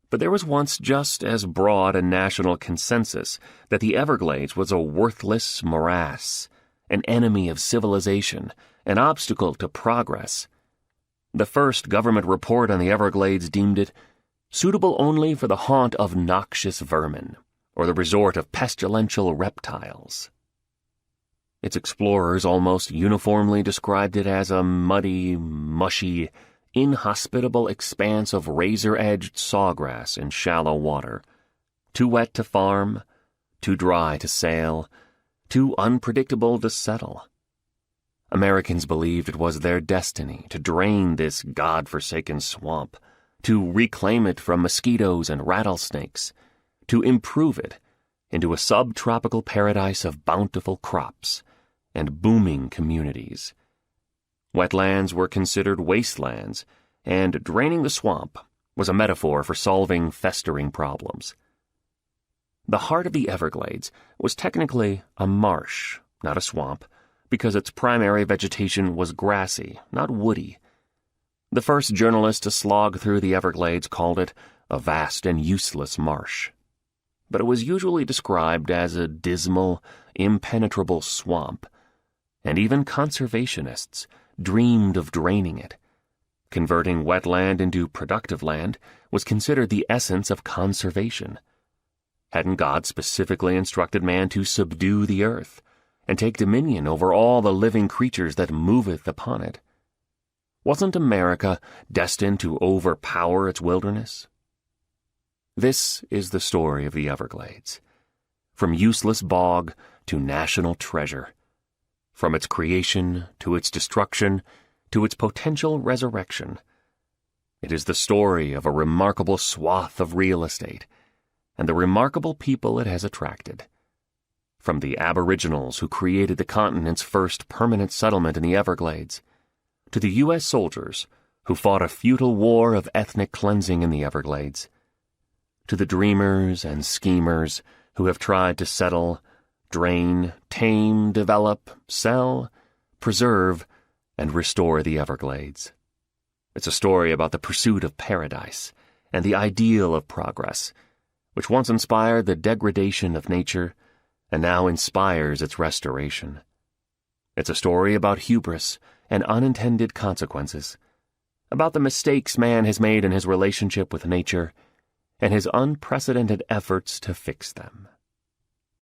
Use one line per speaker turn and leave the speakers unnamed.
But there was once just as broad a national consensus that the Everglades was a worthless morass, an enemy of civilization, an obstacle to progress. The first government report on the Everglades deemed it suitable only for the haunt of noxious vermin, or the resort of pestilential reptiles. Its explorers almost uniformly described it as a muddy, mushy, inhospitable expanse of razor-edged sawgrass in shallow water, too wet to farm, too dry to sail, too unpredictable to settle. Americans believed it was their destiny to drain this god-forsaken swamp, to reclaim it from mosquitoes and rattlesnakes, to improve it into a subtropical paradise of bountiful crops and booming communities. Wetlands were considered wastelands, and draining the swamp was a metaphor for solving festering problems. The heart of the Everglades was technically a marsh, not a swamp, because its primary vegetation was grassy, not woody. The first journalist to slog through the Everglades called it a vast and useless marsh. But it was usually described as a dismal, impenetrable swamp, and even conservationists dreamed of draining it. Converting wetland into productive land was considered the essence of conservation. Hadn't God specifically instructed man to subdue the earth, and take dominion over all the living creatures that moveth upon it? Wasn't America destined to overpower its wilderness? This is the story of the Everglades. From useless bog to national treasure. From its creation to its destruction to its potential resurrection. It is the story of a remarkable swath of real estate and the remarkable people it has attracted. From the Aboriginals who created the continent's first permanent settlement in the Everglades, to the U.S. soldiers who fought a futile war of ethnic cleansing in the Everglades, to the dreamers and schemers who have tried to settle, drain, tame, develop, sell, preserve, and restore the Everglades. It's a story about the pursuit of paradise and the ideal of progress, which once inspired the degradation of nature and now inspires its restoration. It's a story about hubris and unintended consequences, about the mistakes man has made in his relationship with nature and his unprecedented efforts to fix them.